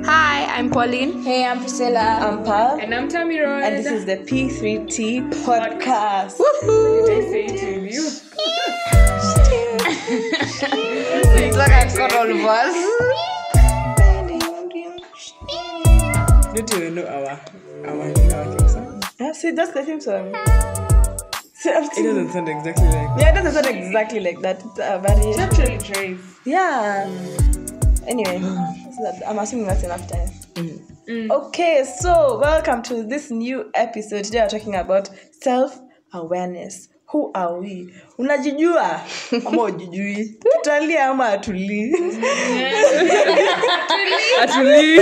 Hi, I'm Pauline. Hey, I'm Priscilla. I'm Pal. And I'm Tammy Roy. And this is the P3T podcast. Did I say it to you? It's like I got all of us. Don't you know our theme song? Yeah, see, that's the theme song. It doesn't sound exactly like Yeah, it doesn't sound exactly like that. It's a variation. actually tries. Yeah. Anyway, I'm assuming that's enough time. Okay, so welcome to this new episode. Today we're talking about self-awareness. Who are we? Unajijua? Ama ujijui? Tutalia ama atuli? Actually,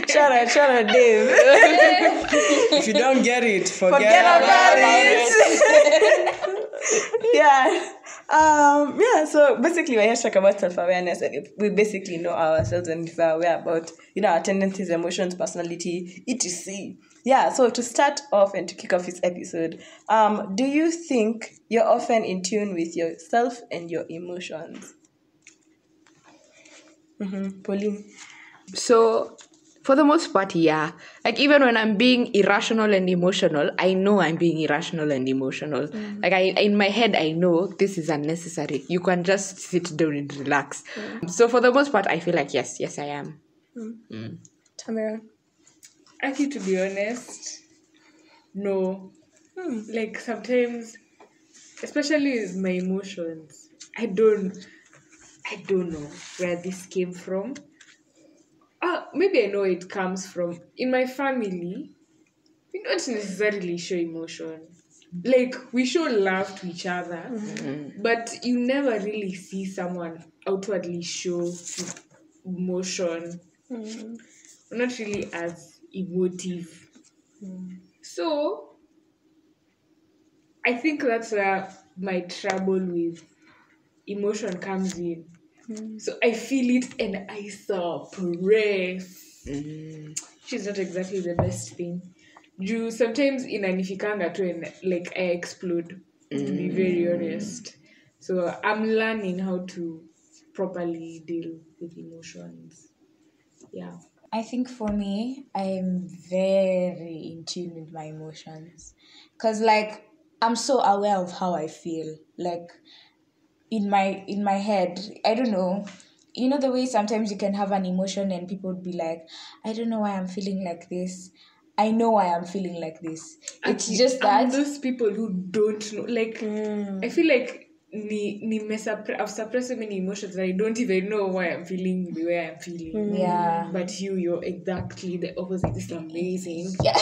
Shout out Dave. if you don't get it, Forget about it. Yeah. So basically, we're here to talk about self-awareness, and if we basically know ourselves and if we're aware about, our tendencies, emotions, personality, etc. Yeah. So to start off and to kick off this episode, do you think you're often in tune with yourself and your emotions? Pauline. So, for the most part, yeah. Like, even when I'm being irrational and emotional, I know I'm being irrational and emotional. Like, in my head, I know this is unnecessary. You can just sit down and relax. So, for the most part, I feel like, yes, I am. Tamara. actually, to be honest, no. Like sometimes, especially with my emotions, I don't know where this came from. Maybe I know it comes from in my family. We don't necessarily show emotion. Like we show love to each other, but you never really see someone outwardly show emotion. We're not really as emotive. So I think that's where my trouble with emotion comes in. So I feel it and I suppress. Which is not exactly the best thing. You sometimes inanifikanga tu and like I explode, to be very honest. So I'm learning how to properly deal with emotions. Yeah. I think for me, I'm very in tune with my emotions. Because, like, I'm so aware of how I feel. Like, in my head, I don't know. You know the way sometimes you can have an emotion and people would be like, I don't know why I'm feeling like this. I know why I'm feeling like this. It's Actually, just I'm that. those people who don't know. Like, I feel like I've suppressed so many emotions that I don't even know why I'm feeling the way I'm feeling. Yeah. But you're exactly the opposite. It's amazing. Yeah.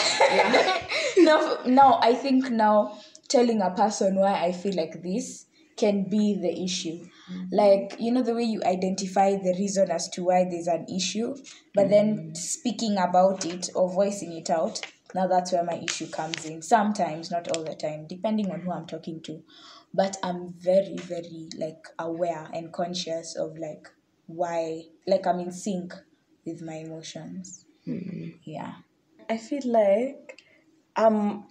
No, I think now telling a person why I feel like this can be the issue. Like, you know the way you identify the reason as to why there's an issue, but then speaking about it or voicing it out, now that's where my issue comes in. Sometimes, not all the time, depending on who I'm talking to. But I'm very, very, like, aware and conscious of, like, why, like, I'm in sync with my emotions. Yeah. I feel like I'm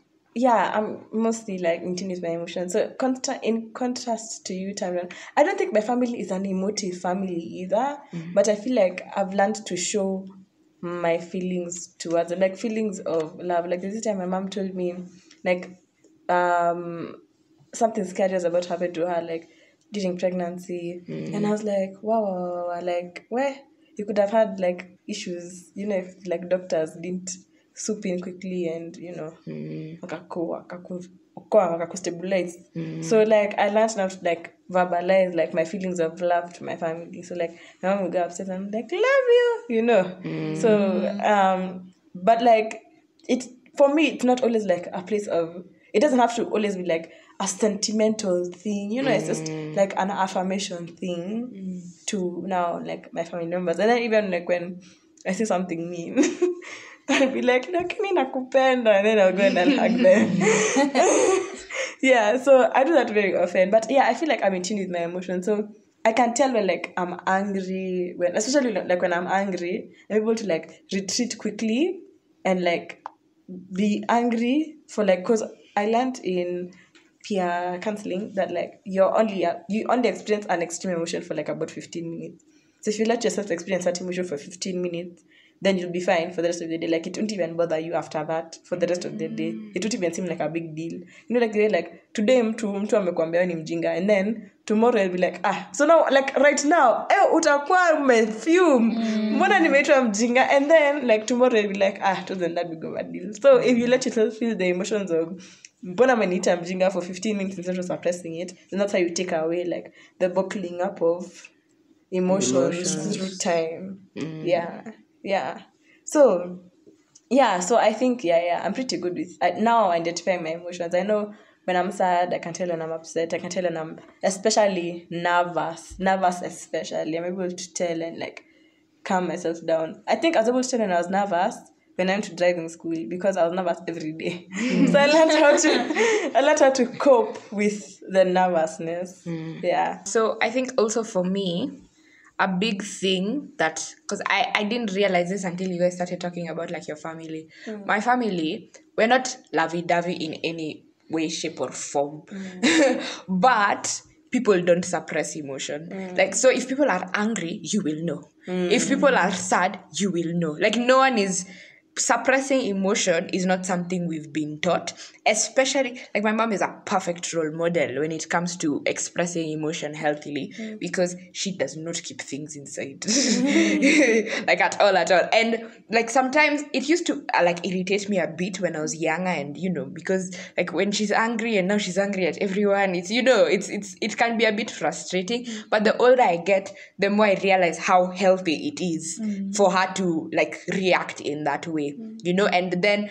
mostly like in tune with my emotions. So in contrast to you, Tamron, I don't think my family is an emotive family either. But I feel like I've learned to show my feelings towards them, like feelings of love. Like this time my mom told me like something scary was about to happen to her, like during pregnancy. And I was like, wow, like where you could have had like issues, if like doctors didn't swoop in quickly and stabilize. So like I learned now to like verbalize like my feelings of love to my family. So like my mom would get upset and I'm like, love you, So but like it for me it's not always like a place of, it doesn't have to always be like a sentimental thing, it's just like an affirmation thing to now like my family members. And then even like when I see something mean I'll be like, lakini nakupenda, and then I'll go and I'll hug them. Yeah, so I do that very often. But yeah, I feel like I'm in tune with my emotions. So I can tell when like I'm angry, especially like when I'm angry, I'm able to like retreat quickly and like be angry for like, because I learned in peer counseling that like you only experience an extreme emotion for like about 15 minutes. So if you let yourself experience that emotion for 15 minutes, then you'll be fine for the rest of the day. Like, it won't even bother you after that for the rest of the day. It won't even seem like a big deal. You know, like, they're like, today mtu amekwambia ni mjinga, and then tomorrow you'll be like, so now, like, right now, utakuwa umefume, mbona nimeitwa mjinga, and then, like, tomorrow you'll be like, it wasn't that big of a deal. So if you let yourself feel the emotions of mbona ameniita mjinga for 15 minutes instead of suppressing it, then that's how you take away, like, the buckling up of emotions through time. So I think I'm pretty good with now identifying my emotions. I know when I'm sad, I can tell when I'm upset, I can tell when I'm especially nervous especially. I'm able to tell and like calm myself down. I think I was able to tell when I was nervous when I went to driving school, because I was nervous every day. So I learned how to cope with the nervousness. So I think also for me, a big thing that, because I didn't realize this until you guys started talking about like your family. My family, we're not lovey-dovey in any way, shape, or form. But people don't suppress emotion. Like, so if people are angry, you will know. If people are sad, you will know. Like, no one is... Suppressing emotion is not something we've been taught, especially like my mom is a perfect role model when it comes to expressing emotion healthily, because she does not keep things inside like at all. And like sometimes it used to like irritate me a bit when I was younger, and you know, because like when she's angry and now she's angry at everyone, it's, you know, it can be a bit frustrating. But the older I get, the more I realize how healthy it is for her to like react in that way. You know, and then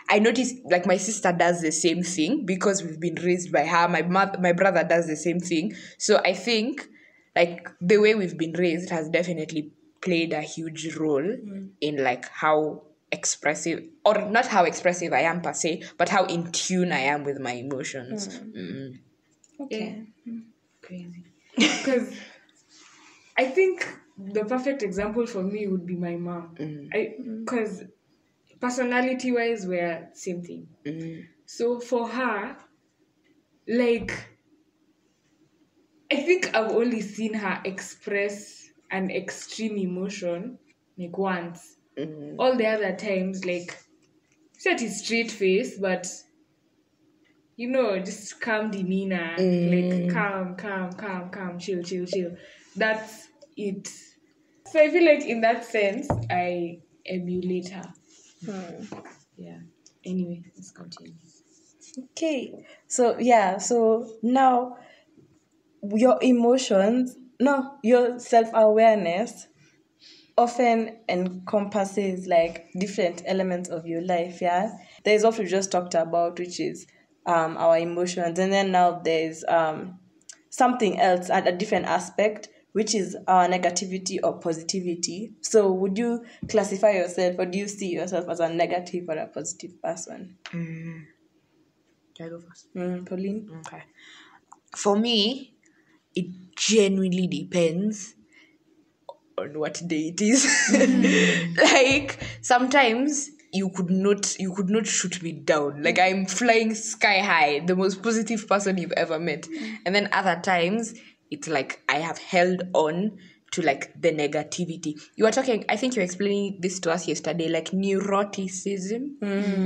I notice like my sister does the same thing because we've been raised by her. My brother does the same thing. So I think like the way we've been raised has definitely played a huge role in like how expressive, or not how expressive I am per se, but how in tune I am with my emotions. Okay. Crazy. Because I think the perfect example for me would be my mom. Because personality-wise, we're same thing. So for her, like, I think I've only seen her express an extreme emotion like once. All the other times, like, set his straight face, but you know, just calm demeanor, like calm, chill. That's it. So I feel like in that sense, I emulate her. Yeah. Anyway, let's continue. Okay. So now your your self-awareness often encompasses like different elements of your life. There's what we just talked about, which is our emotions, and then now there's something else at a different aspect, which is our negativity or positivity. So would you classify yourself, or do you see yourself as a negative or a positive person? Can I go first? Pauline? Okay. For me, it genuinely depends on what day it is. Like sometimes you could not shoot me down. Like I'm flying sky high, the most positive person you've ever met. And then other times it's like I have held on to like the negativity. You were talking, I think you were explaining this to us yesterday, like neuroticism.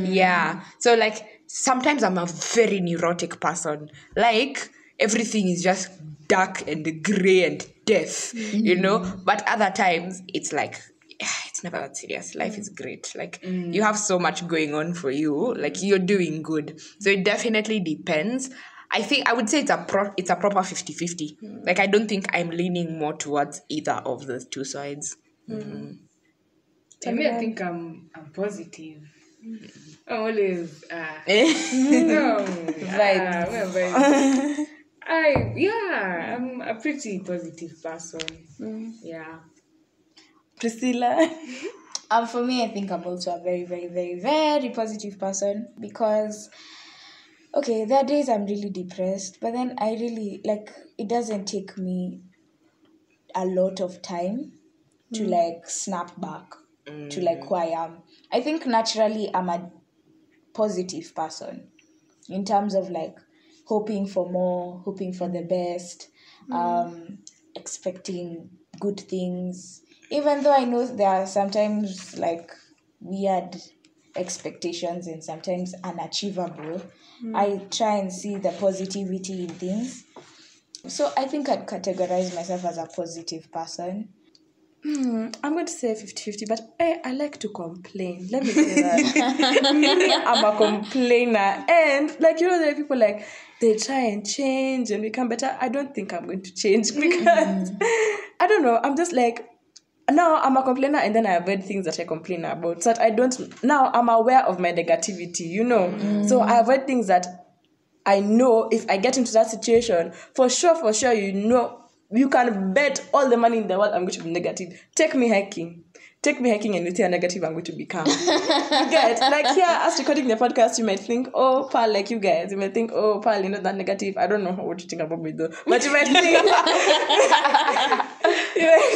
Yeah. So like sometimes I'm a very neurotic person. Like everything is just dark and grey and death, you know? But other times it's like, it's never that serious. Life is great. Like you have so much going on for you. Like you're doing good. So it definitely depends. I think I would say it's a proper 50-50. Like I don't think I'm leaning more towards either of the two sides. I mean, I think I'm positive. I'm always vibes. I'm a pretty positive person. Yeah. Priscilla? For me, I think I'm also a very, very, very, very positive person, because okay, there are days I'm really depressed, but then I really, like, it doesn't take me a lot of time to, like, snap back to, like, who I am. I think naturally I'm a positive person in terms of, like, hoping for more, hoping for the best, expecting good things. Even though I know there are sometimes like weird expectations and sometimes unachievable, I try and see the positivity in things. So I think I'd categorize myself as a positive person. I'm going to say 50-50, but I like to complain. Let me say that. Me, I'm a complainer. And, like, you know, there are people, like, they try and change and become better. I don't think I'm going to change because, I don't know, I'm just like, now I'm a complainer and then I avoid things that I complain about. So that I don't, now I'm aware of my negativity, you know. So I avoid things that I know if I get into that situation, for sure, you know, you can bet all the money in the world I'm going to be negative. Take me hiking and you see how negative I'm going to become. You get, like here, as recording the podcast, you might think, oh, Pal, like you guys, you might think, oh, Pal, you're not that negative. I don't know what you think about me though, but you might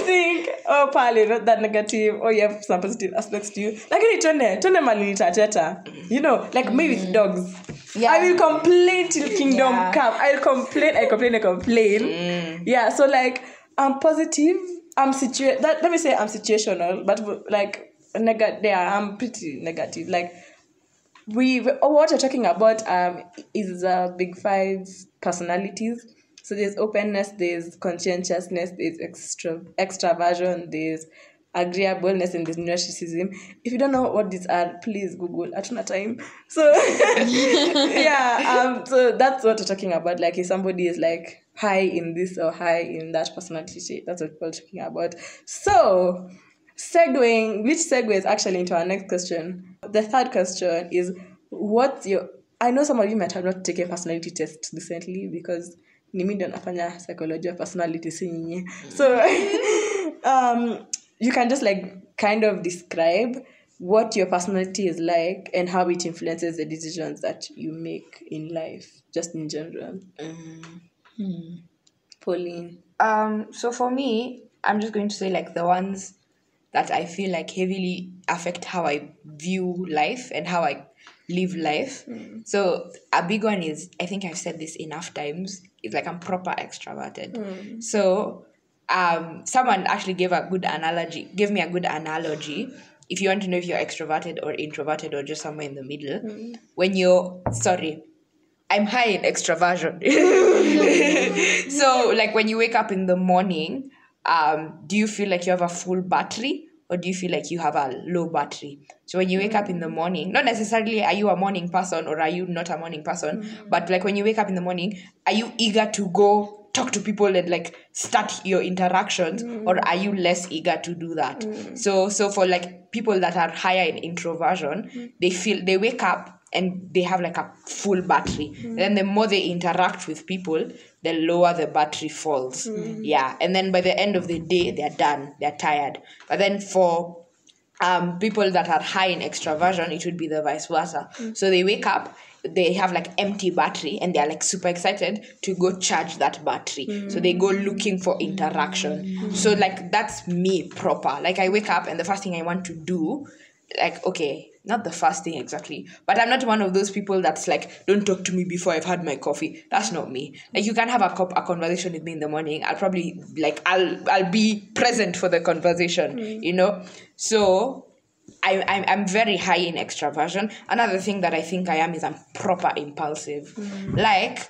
think, oh, Pal, you're not that negative, or you have some positive aspects to you. Like in Tone Malini, you know, like me with dogs. Yeah. I will complain till kingdom come. I'll complain. Yeah, so like I'm positive. I'm let me say I'm situational, but like I'm pretty negative. Like what you're talking about is big 5 personalities. So there's openness, there's conscientiousness, there's extraversion, there's agreeableness, and there's narcissism. If you don't know what these are, please Google at one time. So yeah, so that's what we're talking about. Like if somebody is like high in this or high in that personality trait, that's what we're talking about. So which segues actually into our next question. The third question is, I know some of you might have not taken personality tests recently because nimi ndo nafanya psychology of personality si nyinyi. So you can just like kind of describe what your personality is like and how it influences the decisions that you make in life, just in general. Pauline. So for me, I'm just going to say like the ones that I feel like heavily affect how I view life and how I live life. So a big one is, I think I've said this enough times, it's like I'm proper extroverted. So someone actually gave me a good analogy. If you want to know if you're extroverted or introverted or just somewhere in the middle, I'm high in extroversion. So like when you wake up in the morning, do you feel like you have a full battery or do you feel like you have a low battery? So when you wake up in the morning, not necessarily are you a morning person or are you not a morning person, but like when you wake up in the morning, are you eager to go talk to people and like start your interactions, or are you less eager to do that? So for like people that are higher in introversion, they wake up and they have like a full battery. Then the more they interact with people, the lower the battery falls. Yeah. And then by the end of the day, they're done. They're tired. But then for people that are high in extroversion, it would be the vice versa. So they wake up, they have like empty battery and they're like super excited to go charge that battery. So they go looking for interaction. So like that's me proper. Like I wake up and the first thing I want to do, like, okay, not the first thing exactly, but I'm not one of those people that's like, don't talk to me before I've had my coffee. That's not me. Like you can have a conversation with me in the morning. I'll probably like, I'll be present for the conversation, you know? So I'm very high in extraversion. Another thing that I think I am is I'm proper impulsive. Like,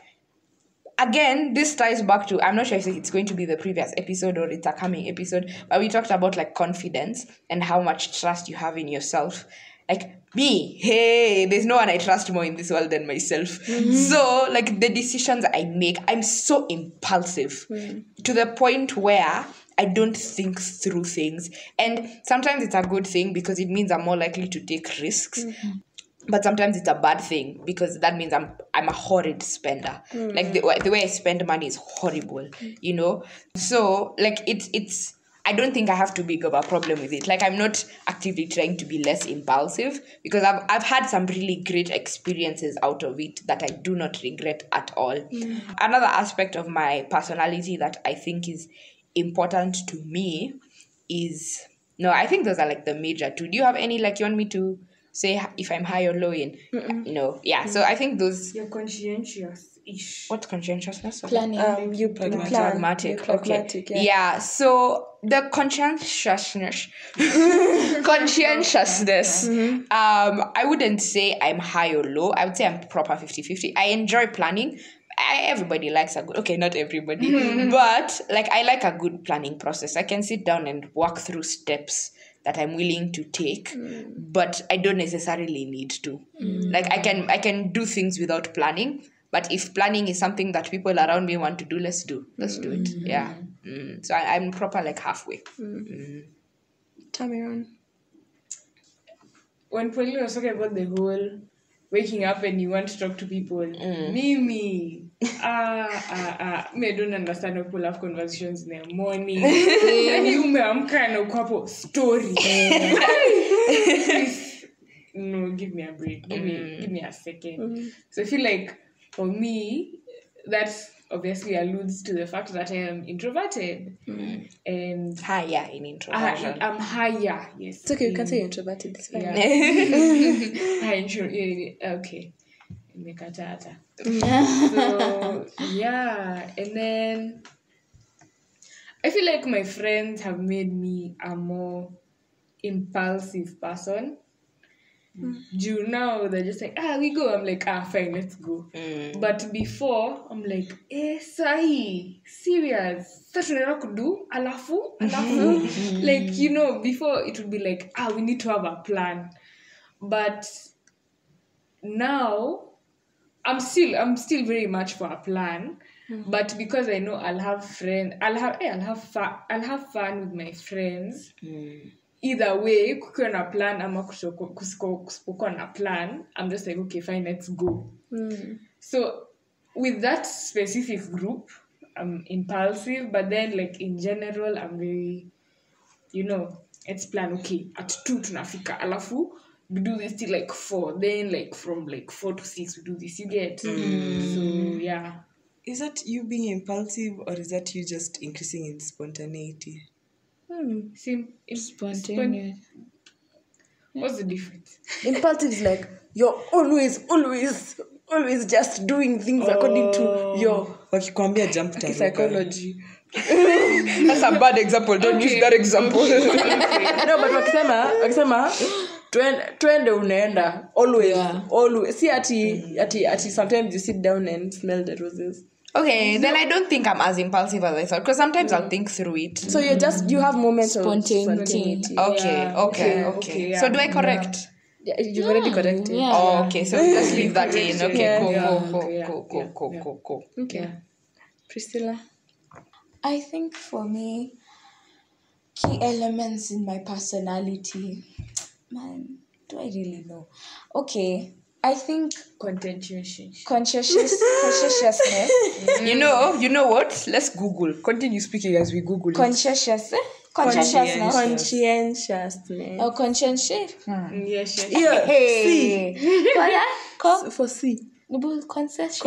again, this ties back to, I'm not sure if it's going to be the previous episode or it's a coming episode, but we talked about like confidence and how much trust you have in yourself. Like me, hey, there's no one I trust more in this world than myself. So like the decisions I make, I'm so impulsive to the point where I don't think through things. And sometimes it's a good thing because it means I'm more likely to take risks. But sometimes it's a bad thing because that means I'm a horrid spender. Like the way I spend money is horrible, you know? So like it's I don't think I have too big of a problem with it. Like I'm not actively trying to be less impulsive because I've had some really great experiences out of it that I do not regret at all. Another aspect of my personality that I think is important to me is, no, I think those are like the major two. Do you have any like you want me to say if I'm high or low in. No, yeah. So I think those. You're conscientious-ish. What conscientiousness? Planning. You Plan. Pragmatic. You're pragmatic, Okay. yeah. So the conscientiousness, I wouldn't say I'm high or low. I would say I'm proper 50-50. I enjoy planning. Everybody likes a good, okay, not everybody, but like I like a good planning process. I can sit down and walk through steps that I'm willing to take, but I don't necessarily need to. Like I can do things without planning, but if planning is something that people around me want to do, let's do it. Yeah. So I'm proper like halfway. Tamiron. When Pauline was talking about the whole waking up and you want to talk to people, Mimi, me, I don't understand how people have conversations in the morning. And you umeamka na uko hapo story. Please, no, give me a break. Give me a second. So I feel like for me, that obviously alludes to the fact that I am introverted. And Higher in introversion. I'm higher, yes. It's okay, you can say you're introverted, it's fine. Yeah. Okay. Nimekatata. So yeah, and then I feel like my friends have made me a more impulsive person. Due now they're just like, we go. I'm like, fine, let's go. But before I'm like, sahi, serious. Sasa tunaenda kudu, alafu. Like, you know, before it would be like, we need to have a plan. But now I'm still very much for a plan. But because I know I'll have fun with my friends. Either way, kukiwa na plan ama kusipokuwa na plan, I'm just like, okay, fine, let's go. So with that specific group, I'm impulsive, but then like in general, I'm very, let's plan, okay, at 2 tunafika, alafu, we do this till like 4, then like from like 4 to 6, we do this, you get? So yeah. Is that you being impulsive or is that you just increasing in spontaneity? Spontaneous. What's the difference? Impulsive is like you're always just doing things according to your Wakikwambia jump psychology. That's a bad example. Don't use that example. No, but wakisema twende unaenda always. See ati sometimes you sit down and smell the roses. Okay, then I don't think I'm as impulsive as I thought, because sometimes I'll think through it. So you have moments of spontaneity. Okay. Yeah. So do I correct? Yeah, you've already corrected. Yeah. Oh, okay. So just leave that in. Okay, Yeah. cool. Okay. Priscilla? I think for me, key elements in my personality, man, do I really know? Okay, I think Conscientiousness. conscientiousness. You know what? Let's Google. Continue speaking as we Google it. Conscientiousness. Oh, conscientious. Yes. Yeah. Hey. For C. Conscientious.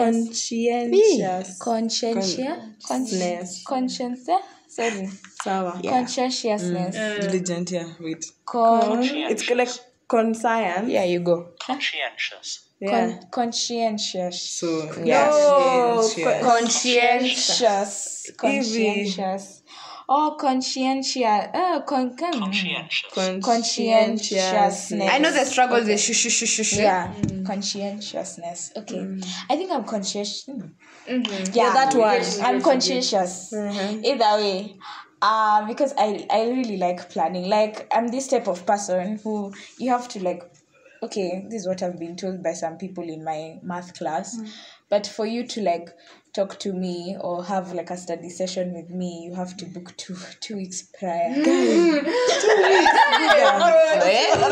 Sorry. Sawa. Conscientiousness. Diligent, yeah. Wait. It's like conscience. Yeah, you go. Conscientious. Yeah. Conscientious. So, Conscientious. Oh, conscientious. Conscientiousness. I know the struggle is shush. Yeah, conscientiousness. Okay, I think I'm conscious. Yeah, that one. I'm conscientious. Either way, because I really like planning. Like I'm this type of person who you have to like. Okay, this is what I've been told by some people in my math class. But for you to like talk to me or have like a study session with me, you have to book two weeks prior. 2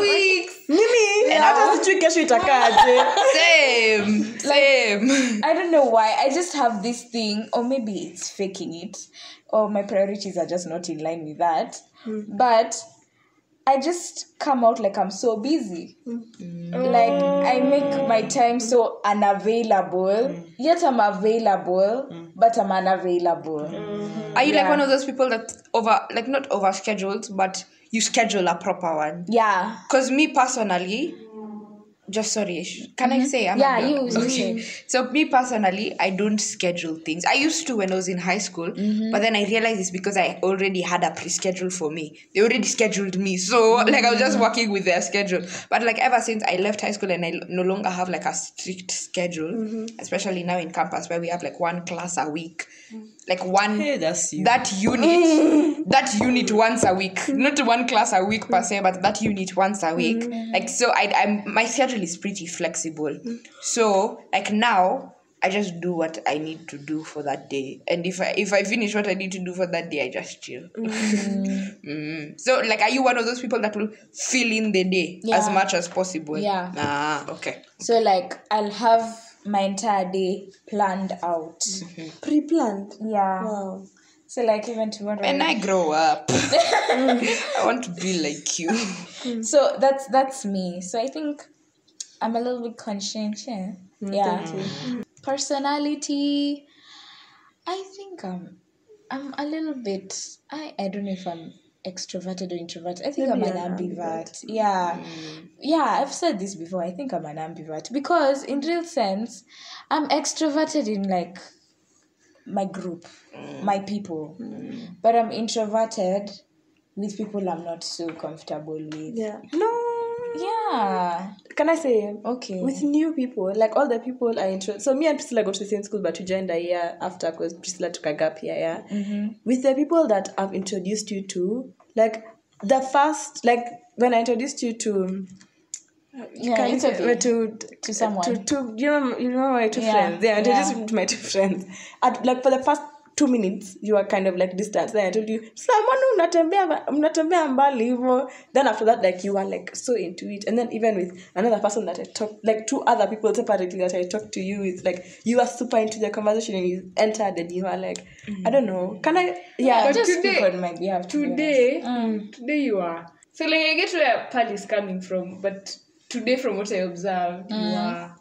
weeks. Mimi, hata sijui kesho itakaje. Same. I don't know why. I just have this thing, or maybe it's faking it, or my priorities are just not in line with that. But I just come out like I'm so busy. Like I make my time so unavailable. Yet I'm available, but I'm unavailable. Are you like one of those people that not over scheduled, but you schedule a proper one? Yeah. Because me personally, just sorry, can I say? Yeah, Amanda? you say. So me personally, I don't schedule things. I used to when I was in high school, but then I realized it's because I already had a pre-schedule for me. They already scheduled me, so like I was just working with their schedule. But like ever since I left high school and I no longer have like a strict schedule, especially now in campus where we have like one class a week, like one Hey, that's you. that unit once a week, not one class a week per se, but that unit once a week. Like so, I'm my schedule is pretty flexible. So like now, I just do what I need to do for that day, and if I finish what I need to do for that day, I just chill. So like, are you one of those people that will fill in the day as Yeah. much as possible? Yeah. Ah, okay. So like I'll have my entire day planned out. Pre-planned. Yeah. Wow. So like even tomorrow. When I grow up, I want to be like you. So that's me. So I think I'm a little bit conscientious. Yeah. Personality. I think I'm a little bit. I don't know if I'm extroverted or introverted. I think Maybe I'm an an ambivert. Yeah. Yeah, I've said this before. I think I'm an ambivert because in real sense, I'm extroverted in like my group, my people. But I'm introverted with people I'm not so comfortable with. Yeah. No. Yeah. Can I say? Okay. With new people, like all the people I intro. So me and Priscilla go to the same school, but we joined a year after because Priscilla took a gap year. Yeah. With the people that I've introduced you to, like the first, like when I introduced you to. Yeah, Can it's you okay. to someone. To you remember my two Yeah, friends? Yeah, I introduced yeah. you to my two friends. Like for the first 2 minutes, you were kind of like distant. Then I told you, mnatembea mbali hivyo. Then after that, like you were like so into it. And then even with another person that I talked, like 2 other people separately that I talked to you with, like you were super into the conversation and you entered and you were like, I don't know, can I? Yeah, But just today- speak on my behalf. to be honest. Today you are. So like I get where Pal is coming from, but today from what I observed, you are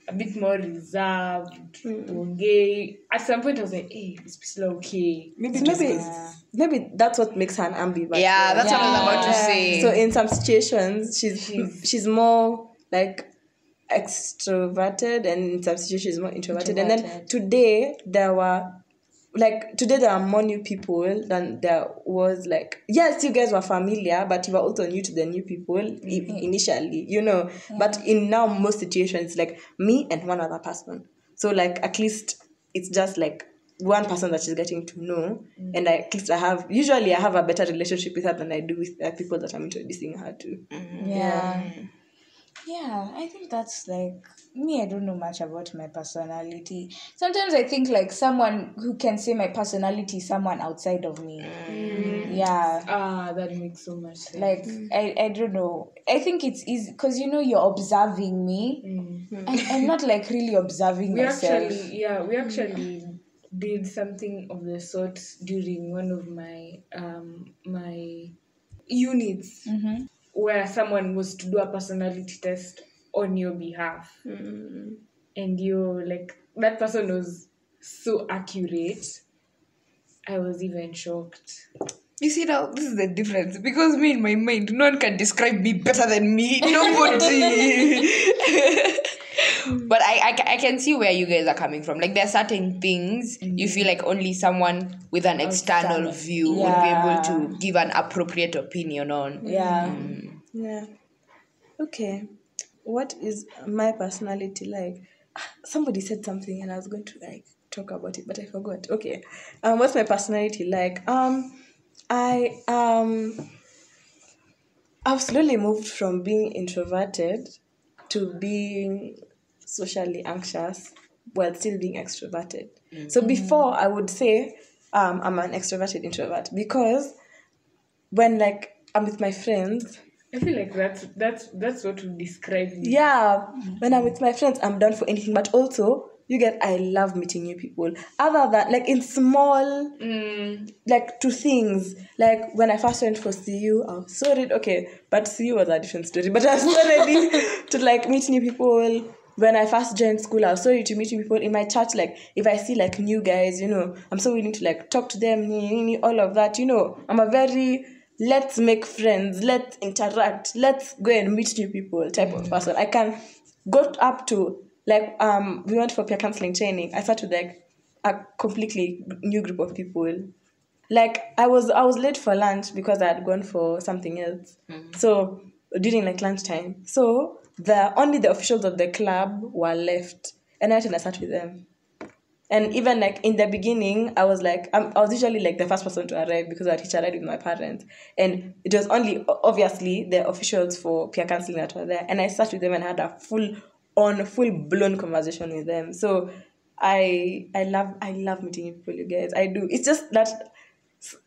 a bit more reserved, okay. At some point I was like, hey, is Priscilla okay? maybe that's what makes her an ambivert. Yeah, that's what I was about to Yeah. say. So in some situations, she's more like extroverted, and in some situations she's more introverted. And then today there are more new people than there was. Like, yes, you guys were familiar, but you were also new to the new people initially, you know. But in now most situations, like me and one other person. So like at least it's just like one person that she's getting to know, and at least I have a better relationship with her than I do with people that I'm introducing her to. Yeah, I think that's like me. I don't know much about my personality. Sometimes I think like someone who can say my personality is someone outside of me. Yeah. Ah, that makes so much sense. Like I don't know. I think it's easy because you're observing me. I'm not like really observing we myself. actually did something of the sort during one of my my units where someone was to do a personality test on your behalf, and you're like, that person was so accurate. I was even shocked. You see now, this is the difference. Because me in my mind, no one can describe me better than me. Nobody. But I can see where you guys are coming from. Like there are certain things you feel like only someone with an external view would be able to give an appropriate opinion on. Yeah. Yeah. Okay. What is my personality like? Somebody said something and I was going to like talk about it, but I forgot. Okay. What's my personality like? I've slowly moved from being introverted to being socially anxious while still being extroverted. So before I would say I'm an extroverted introvert, because when like I'm with my friends, I feel like that's what would describe me. yeah, when I'm with my friends, I'm down for anything. But also, I love meeting new people. Other than, like, in small, like, 2 things. Like, when I first went for CU, I was so ready. Okay, but CU was a different story. But I was so ready to, like, meet new people. When I first joined school, I was so ready to meet new people. In my church, like, if I see, like, new guys, I'm so willing to, like, talk to them, all of that. I'm a very let's make friends, let's interact, let's go and meet new people type of person. I can go up to like we went for peer counseling training. I sat with like a completely new group of people. Like I was late for lunch because I had gone for something else. So during like lunchtime. So only the officials of the club were left. And I went and I sat with them. And even like in the beginning, I was like, I was usually like the first person to arrive because I had hitch a ride with my parents. And it was only obviously the officials for peer counseling that were there. And I sat with them and had a full blown conversation with them. So I love meeting people, you guys. I do. It's just that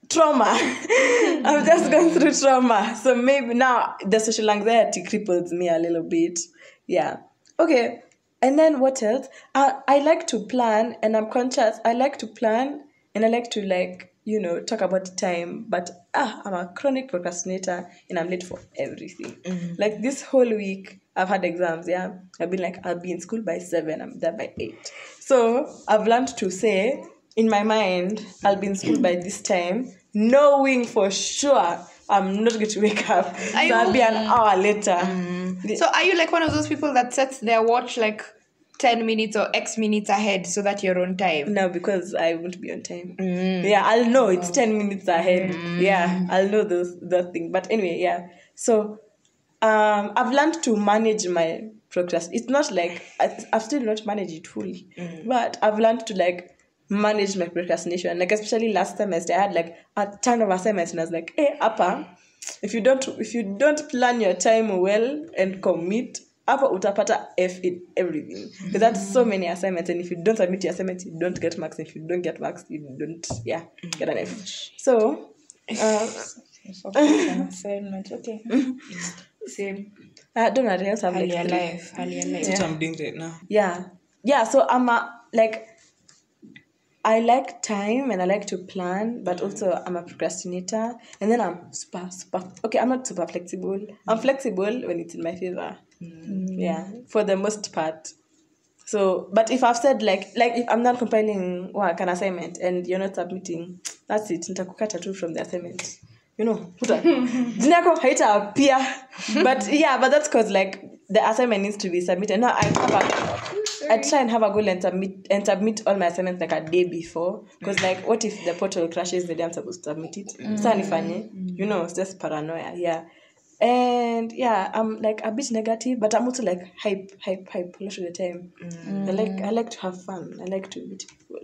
trauma. I've just gone through trauma. So maybe now the social anxiety cripples me a little bit. Yeah. Okay. And then what else? I like to plan, and I'm conscious. I like to plan, and I like to like, talk about the time. But I'm a chronic procrastinator, and I'm late for everything. Like this whole week, I've had exams. Yeah, I've been like, I'll be in school by 7. I'm there by 8. So I've learned to say in my mind, I'll be in school by this time, knowing for sure I'm not going to wake up. So I'll be an hour later. So are you like one of those people that sets their watch like 10 minutes or X minutes ahead so that you're on time? No, because I won't be on time. Yeah, I'll know it's 10 minutes ahead. Yeah, I'll know that thing. But anyway, yeah. So I've learned to manage my procrastination. It's not like I've still not managed it fully, but I've learned to like manage my procrastination. Like especially last semester, I had like a ton of assignments, and I was like, "Hey, Appa, if you don't plan your time well and commit, Appa utapata F in everything." Because that's so many assignments, and if you don't submit your assignments, you don't get marks. If you don't get marks, you don't get an F. So assignment. Okay. Same. I don't know. Else have like Earlier 3. life. That's what I'm doing right now. Yeah. So I'm I like time and I like to plan, but also I'm a procrastinator. And then I'm super, okay, I'm not super flexible. I'm flexible when it's in my favor. Yeah, for the most part. So, but if I've said like if I'm not compiling an assignment and you're not submitting, that's it. Nitakukata tu from the assignment. Jina yako haita appear. But that's because like the assignment needs to be submitted. Now I try and have a goal and submit all my assignments like a day before. Because like, what if the portal crashes the day I'm supposed to submit it? It's just paranoia. Yeah. And I'm like a bit negative, but I'm also like hype most of the time. I like to have fun. I like to meet people.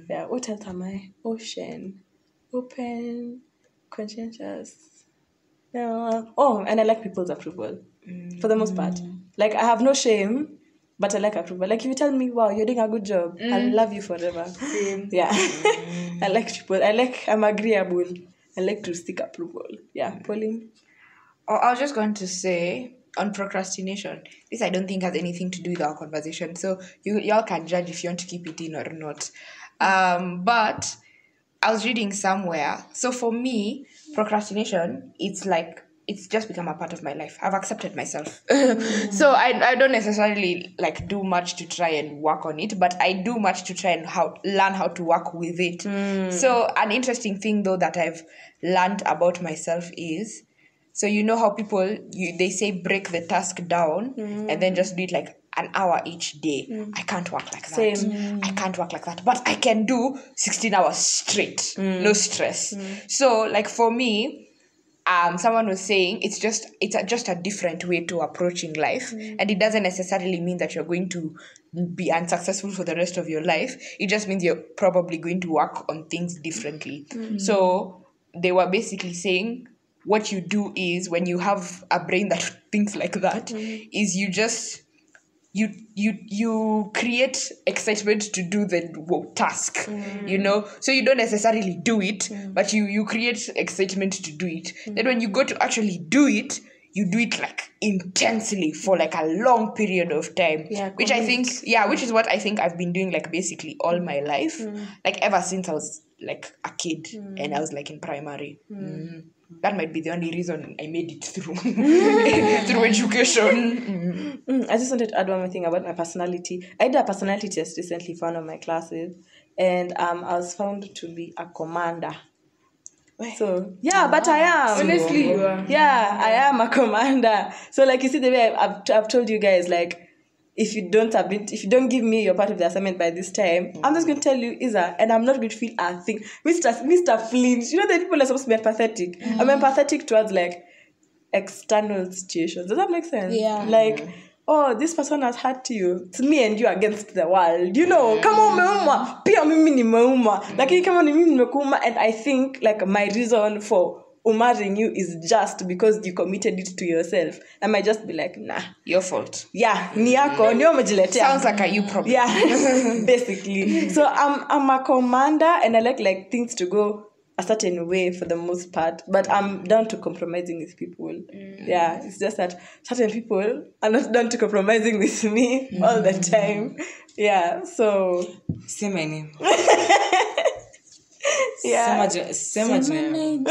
Yeah. What else am I? Open, conscientious. And I like people's approval for the most part. Like I have no shame, but I like approval. Like if you tell me, "Wow, you're doing a good job," I'll love you forever. Yeah. I like people. I'm agreeable. I like to seek approval. Yeah. Pauline? I was just going to say on procrastination, this I don't think has anything to do with our conversation. So y'all can judge if you want to keep it in or not. But I was reading somewhere. So for me, procrastination, it's just become a part of my life. I've accepted myself. So I don't necessarily like do much to try and work on it, but I do much to try and learn how to work with it. So an interesting thing though that I've learned about myself is, so you know how people, they say break the task down and then just do it like an hour each day. I can't work like that. Same. I can't work like that. But I can do 16 hours straight. No stress. So like for me, someone was saying it's just a different way to approaching life. And it doesn't necessarily mean that you're going to be unsuccessful for the rest of your life. It just means you're probably going to work on things differently. So they were basically saying, what you do is when you have a brain that thinks like that, is you just you create excitement to do the task, so you don't necessarily do it, but you create excitement to do it. Then when you go to actually do it, you do it like intensely for like a long period of time, which is what I think I've been doing like basically all my life, like ever since I was like a kid and I was like in primary. That might be the only reason I made it through through education. I just wanted to add one more thing about my personality. I did a personality test recently for one of my classes, and I was found to be a commander. So yeah, but I am. Honestly, you are. Yeah, I am a commander. So like you see the way I've told you guys, like if you don't give me your part of the assignment by this time, I'm just going to tell you, Isa, and I'm not going to feel a thing. Mr. Flint, you know that people are supposed to be empathetic. I'm empathetic towards like external situations. Does that make sense? Yeah. Like, oh, this person has hurt you. It's me and you against the world. You know, kama umeuma, pia mimi nimeuma. Lakini kama ni mimi nimekuuma, and I think like my reason for umaring you is just because you committed it to yourself. I might just be like, nah. Your fault. Yeah, ni yako, ni umejiletea. Sounds like a you problem. Yeah, basically. So I'm a commander, and I like things to go a certain way for the most part, but I'm down to compromising with people. Yeah, it's just that certain people are not down to compromising with me all the time. Yeah, so Say my name. yeah. Say my name.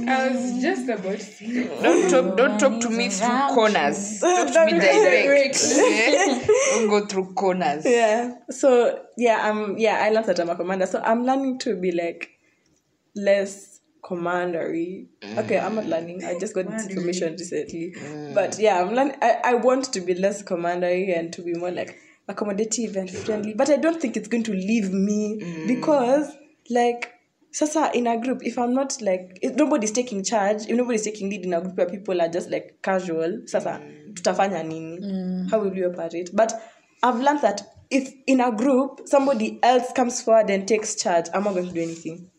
I was just about to say. Don't talk to me through corners. Talk to me direct. Okay? Don't go through corners. Yeah. So yeah, I learned that I'm a commander. So I'm learning to be like less commandery. Okay, I'm not learning. I just got this information recently. But yeah, I'm learning. I want to be less commandery and to be more like accommodative and friendly. But I don't think it's going to leave me because like sasa in a group, if I'm not like, if nobody's taking charge, if nobody's taking lead in a group where people are just like casual, sasa tutafanya nini? How will you operate? But I've learned that if in a group somebody else comes forward and takes charge, I'm not going to do anything.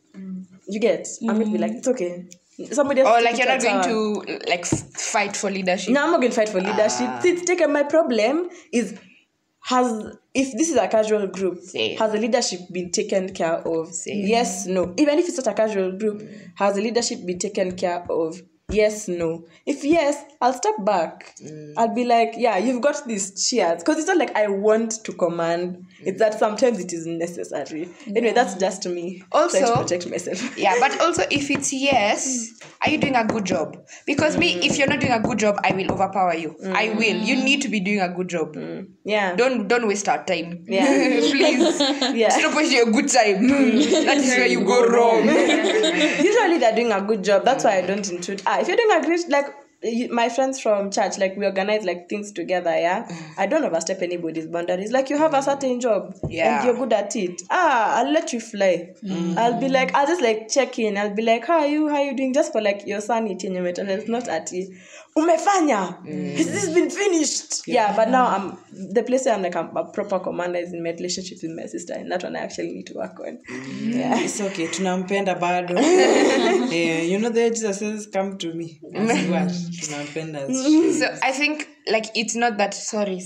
You get? I'm going to be like, it's okay. Somebody else. Or like you're not going to like fight for leadership. No, I'm not going to fight for leadership. It's taken. My problem is, if this is a casual group, Same. has the leadership been taken care of? Same. Yes, no. Even if it's not a casual group, has the leadership been taken care of? Yes, no. If yes, I'll step back. I'll be like, yeah, you've got these cheers. Because it's not like I want to command. It's that sometimes it is necessary. Anyway, that's just me. Also- trying to protect myself. Yeah, but also if it's yes, are you doing a good job? Because me, if you're not doing a good job, I will overpower you. I will. You need to be doing a good job. Yeah. Don't waste our time. Yeah. Please. Yeah. Stop wasting your good time. That is where you go wrong. Usually they're doing a good job. That's why I don't intrude. If you're doing a great, like my friends from church, like we organize like things together, yeah. I don't overstep anybody's boundaries. Like you have a certain job Yeah. and you're good at it. I'll let you fly. I'll be like, I'll just like check in. I'll be like, how are you doing? Just for like your sanity and your mental health, not at it. Umefanya. Has this been finished? Yeah, but now I'm the place where I'm a proper commander is in my relationship with my sister, and that one I actually need to work on. Yeah. It's okay. Tunampenda bado. You know the Jesus says, come to me. As you are. Tunampenda. So I think like it's not that sorry.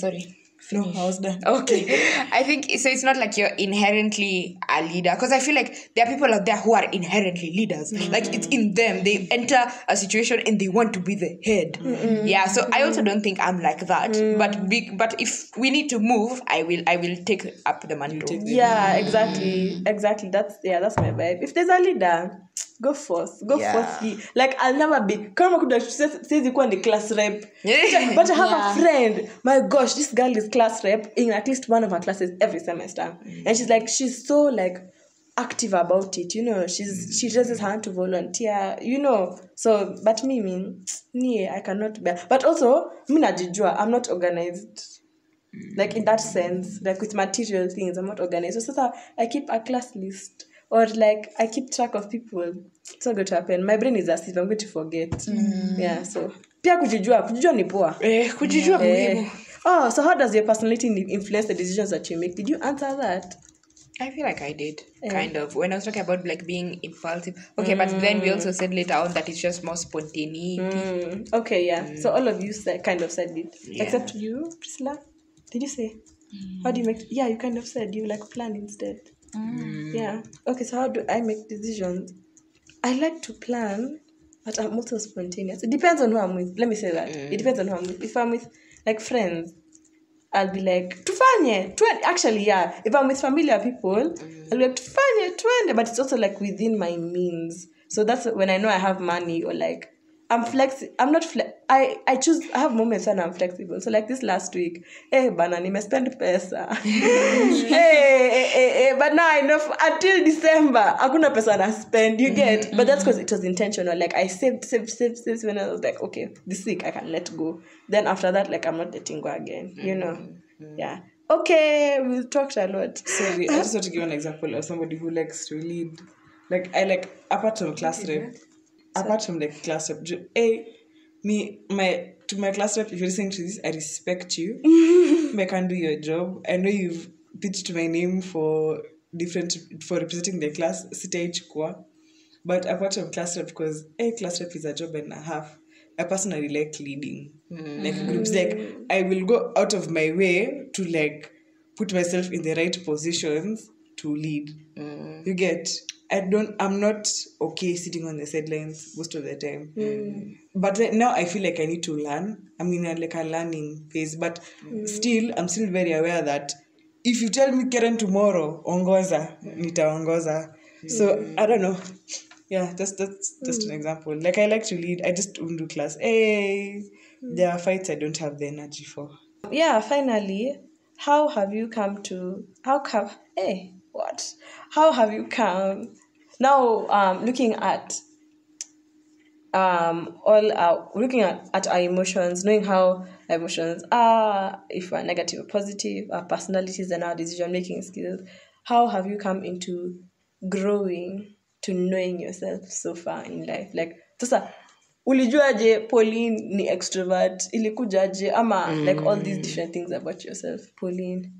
No, I was done. Okay. I think so it's not like you're inherently a leader. Because I feel like there are people out there who are inherently leaders. Like it's in them. They enter a situation and they want to be the head. Yeah. So I also don't think I'm like that. But if we need to move, I will take up the mantle. Yeah, exactly. That's my vibe. If there's a leader, go forth. Like I'll never be kama kuda says you in the class rep. But I have a friend. My gosh, this girl is class rep in at least one of her classes every semester. And she's so like active about it, you know. She raises her hand to volunteer, you know. So but I cannot bear. But also, najijua, I'm not organized. Like in that sense, like with material things, I'm not organized. So I keep a class list. Or like I keep track of people. It's not going to happen. My brain is asleep. I'm going to forget. Yeah, so pia kujijua ni poa. Kujijua muhimu. Oh, so how does your personality influence the decisions that you make? Did you answer that? I feel like I did, kind of. When I was talking about like being impulsive. Okay, but then we also said later on that it's just more spontaneity. Okay, yeah. So all of you kind of said it. Yeah. Except you, Priscilla. Did you say? How do you make... Yeah, you kind of said you like plan instead. Yeah. Okay, so how do I make decisions? I like to plan, but I'm also spontaneous. It depends on who I'm with. Let me say that. It depends on who I'm with. If I'm with like friends, I'll be like, tufanye. Actually, yeah. If I'm with familiar people, I'll be like, tufanye, twende. But it's also like within my means. So that's when I know I have money or like I'm flexi. I'm not I choose. I have moments when I'm flexible. So like this last week, bana nime spend pesa. But now I know until December, hakuna pesa na spend. You get, but that's because it was intentional. Like I saved. When I was like, okay, this week I can let go. Then after that, like I'm not letting go again. You know, yeah. Okay, we've talked a lot. Sorry, I just want to give an example of somebody who likes to lead. Like I like apart from class rep, to my class rep, if you're listening to this, I respect you. I can do your job. I know you've pitched my name for representing the class stage qua. But apart from class rep, because class rep is a job and a half. I personally like leading like groups. Like I will go out of my way to like put myself in the right positions to lead. You get? I'm not okay sitting on the sidelines most of the time. But now I feel like I need to learn. I'm in like a learning phase. But still, I'm still very aware that if you tell me Karen tomorrow, ongoza, nitaongoza. So I don't know. Yeah, that's just an example. Like I like to lead. I just don't do class. There are fights I don't have the energy for. Yeah, finally, how have you come now? Looking at looking at our emotions, knowing how our emotions are, if we're negative or positive, our personalities and our decision making skills. How have you come into growing to knowing yourself so far in life? Like sasa ulijuaje Pauline ni extrovert, ilikujaje ama like all these different things about yourself, Pauline?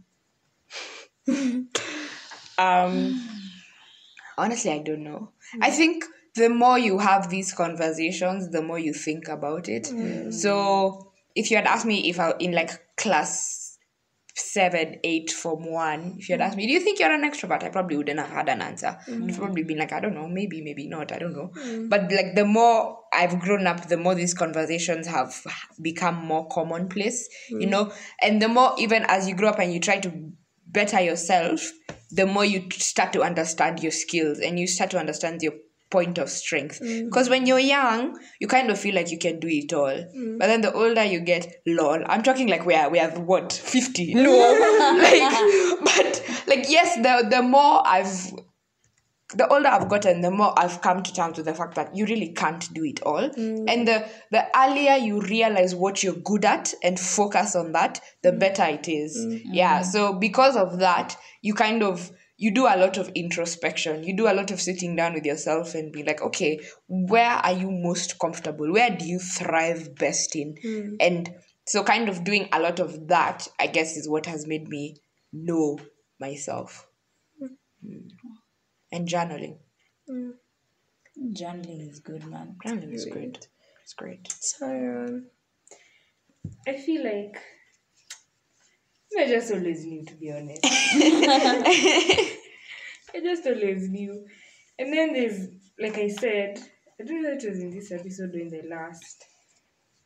Honestly, I don't know. I think the more you have these conversations, the more you think about it. So if you had asked me if I in like class 7, 8, Form 1, if you had asked me, do you think you're an extrovert? I probably wouldn't have had an answer. I'd probably been like, I don't know, maybe not, I don't know. But like the more I've grown up, the more these conversations have become more commonplace, you know, and the more even as you grow up and you try to better yourself, the more you start to understand your skills and you start to understand your point of strength. Because when you're young, you kind of feel like you can do it all. But then the older you get, lol. I'm talking like we are what, 50? No. Yes, the older I've gotten, the more I've come to terms with the fact that you really can't do it all. And the earlier you realize what you're good at and focus on that, the better it is. Yeah, so because of that, you do a lot of introspection. You do a lot of sitting down with yourself and be like, okay, where are you most comfortable? Where do you thrive best in? And so kind of doing a lot of that, I guess, is what has made me know myself. And journaling. Journaling is good, man. Journaling is great. It's great. I feel like I just always knew, to be honest. I just always knew. And then there's, like I said, I don't know if it was in this episode or in the last.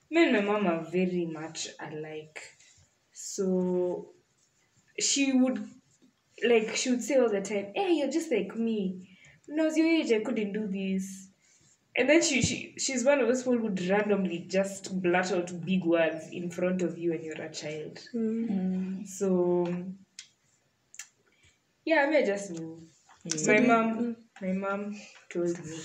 Me and my mom are very much alike. So she would say all the time, hey, you're just like me. When I was your age, I couldn't do this. And then she's one of those people who would randomly just blurt out big words in front of you when you're a child. So, yeah, I just knew. My mom told me.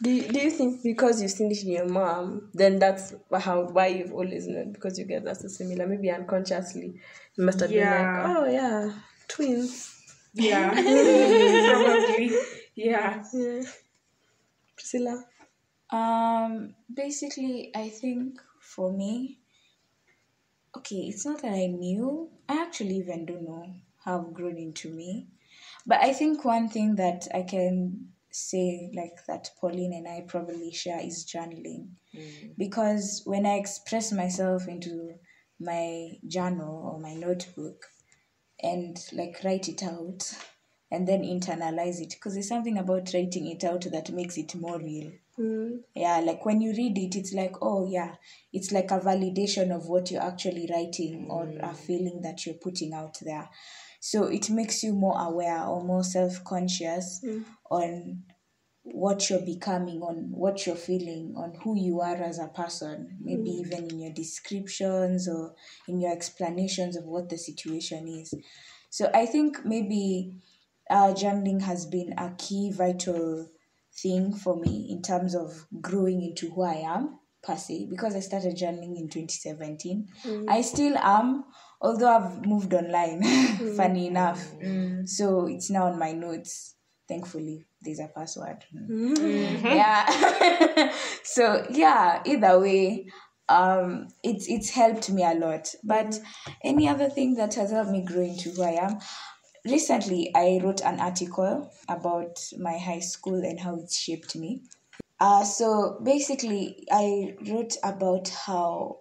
Do you think because you've seen it in your mom, then that's why you've always known? Because you guys are so similar, maybe unconsciously, you must have been like, oh yeah, twins. Yeah, probably. Yeah. Priscilla? Basically, I think for me, okay, it's not that I knew. I actually even don't know how I've grown into me. But I think one thing that I can say, like that Pauline and I probably share, is journaling. Because when I express myself into my journal or my notebook and like write it out and then internalize it, because there's something about writing it out that makes it more real. Yeah, like when you read it, it's like, oh yeah, it's like a validation of what you're actually writing or a feeling that you're putting out there. So it makes you more aware or more self-conscious on what you're becoming, on what you're feeling, on who you are as a person, maybe even in your descriptions or in your explanations of what the situation is. So I think maybe journaling has been a key vital thing for me in terms of growing into who I am per se, because I started journaling in 2017. I still am, although I've moved online, funny enough. So it's now on my notes. Thankfully, there's a password. Yeah. So yeah, either way, it's helped me a lot. But any other thing that has helped me grow into who I am, recently I wrote an article about my high school and how it shaped me. So basically I wrote about how,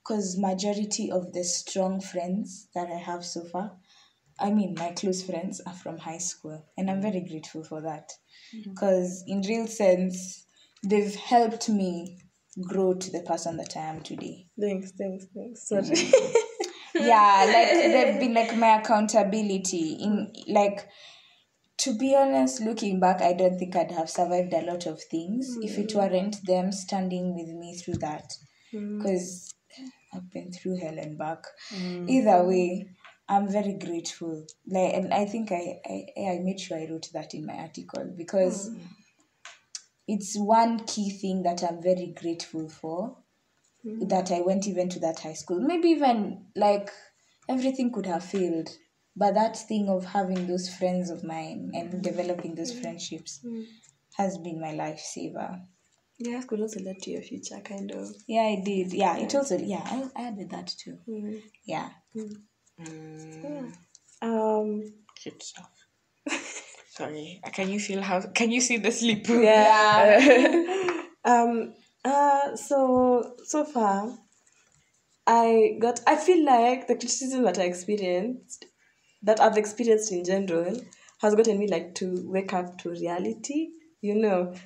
because majority of the strong friends that I have so far, I mean my close friends, are from high school, and I'm very grateful for that, because in real sense they've helped me grow to the person that I am today. Thanks. Sorry. Yeah, like they've been like my accountability in, like, to be honest, looking back, I don't think I'd have survived a lot of things if it weren't them standing with me through that, because I've been through hell and back. Either way, I'm very grateful. Like, and I think I made sure I wrote that in my article, because it's one key thing that I'm very grateful for, that I went even to that high school. Maybe even like everything could have failed, but that thing of having those friends of mine and developing those friendships has been my lifesaver. Yeah, school also led to your future, kind of. Yeah, I did. Yeah, it also, yeah, I added that too. Yeah. Cute stuff. Sorry. Can you feel how? Can you see the sleep? Yeah. So far, I feel like the criticism that I've experienced in general, has gotten me like to wake up to reality,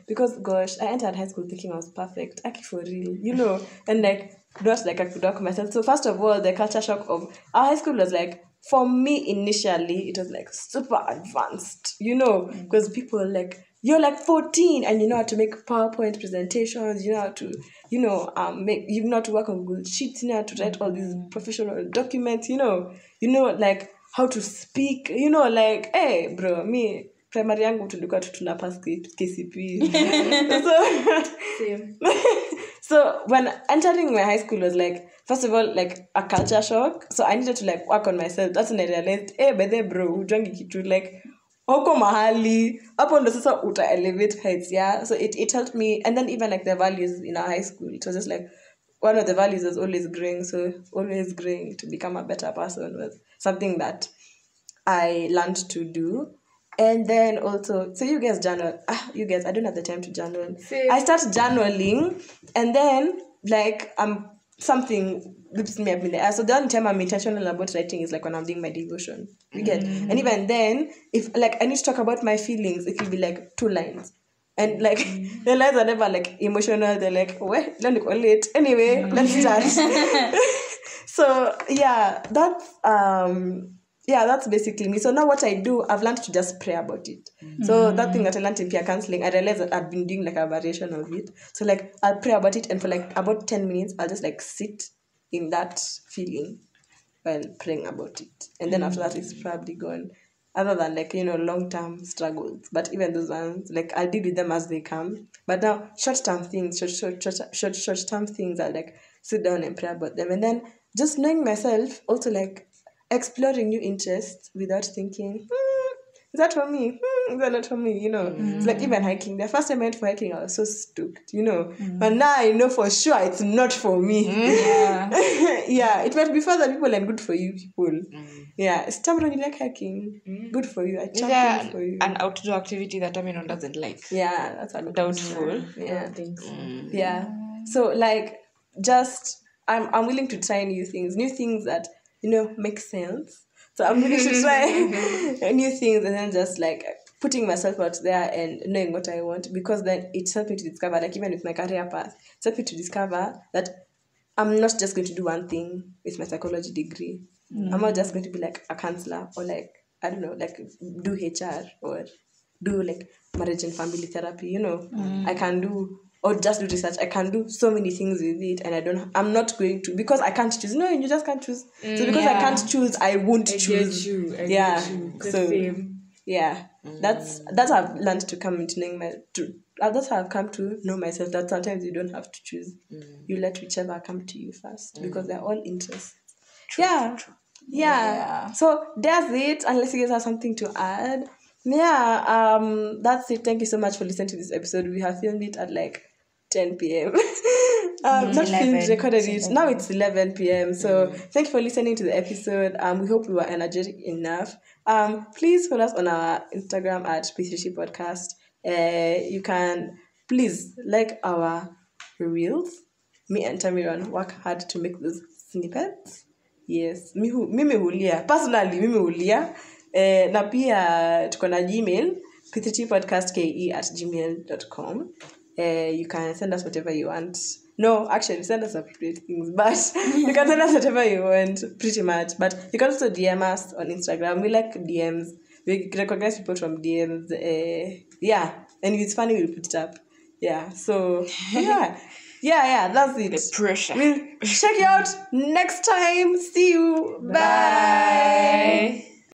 because gosh, I entered high school thinking I was perfect, Aki, for real, and like not like I could work myself. So first of all, the culture shock of our high school was like, for me initially, it was like super advanced, because people like, you're like 14 and you know how to make PowerPoint presentations, you know how to, you know how to work on Google Sheets, you know how to write all these professional documents, like how to speak, like, hey, bro, me, primary yangu tulikuwa tunapass KCP. Same. So when entering my high school was like, first of all, like a culture shock. So I needed to like work on myself. That's when I realized, by the bro, hujangi kitu, like, hoko mahali, hapo ndo sasa uta elevate heights, yeah? So it helped me. And then even like the values in our high school, it was just like, one of the values was always growing. So always growing to become a better person was something that I learned to do. And then also, so you guys journal. You guys, I don't have the time to journal. Same. I start journaling, and then like something lifts me up in the air. So the only time I'm intentional about writing is like when I'm doing my devotion. You get, and even then, if like I need to talk about my feelings, it will be like 2 lines. And like the lines are never like emotional. They're like, well, let me late. Anyway, let's start. So yeah, that's basically me. So now what I do, I've learned to just pray about it. So that thing that I learned in peer counseling, I realized that I've been doing like a variation of it. So like I'll pray about it, and for like about 10 minutes, I'll just like sit in that feeling while praying about it. And then after that, it's probably gone. Other than like, long-term struggles. But even those ones, like I'll deal with them as they come. But now short-term things, short-term things, I'll like sit down and pray about them. And then just knowing myself, also like exploring new interests without thinking, is that for me? Is that not for me? It's like even hiking. The first time I went for hiking, I was so stoked, But now I know for sure it's not for me. Yeah. Yeah, it might be for other people and good for you people. Yeah, stop when you like hiking. Good for you. I Is champion there for you. an outdoor activity that Aminon doesn't like? Yeah, that's a Doubtful. Yeah. Things. Yeah. So like just I'm willing to try new things that make sense. So I'm willing to try new things, and then just like putting myself out there and knowing what I want, because then it helped me to discover, like even with my career path, it helped me to discover that I'm not just going to do one thing with my psychology degree. I'm not just going to be like a counselor or like, I don't know, like do HR or do like marriage and family therapy, you know. I can do, or just do research. I can do so many things with it, and I'm not going to, because I can't choose. No, you just can't choose. So because I can't choose, I won't choose. I get you. The same. Yeah, that's I've learned to come into knowing that's how I've come to know myself, that sometimes you don't have to choose. You let whichever come to you first, because they're all interests. Yeah. So that's it, unless you guys have something to add. Yeah, that's it. Thank you so much for listening to this episode. We have filmed it at like 10 p.m. Not filmed, recorded it. Now it's 11 p.m. So thank you for listening to the episode. We hope we were energetic enough. Please follow us on our Instagram at P3 Podcast. You can please like our reels. Me and Tamiran work hard to make those snippets. Yes, mimi hulia. Personally, mimi hulia. Na pia tuko na Gmail, p3podcastke@gmail.com. You can send us whatever you want. No, actually, send us appropriate things, but you can send us whatever you want, pretty much. But you can also DM us on Instagram. We like DMs. We recognize people from DMs. Yeah, and if it's funny, we'll put it up. Yeah, so, yeah, that's it. The pressure. We'll check you out next time. See you. Bye.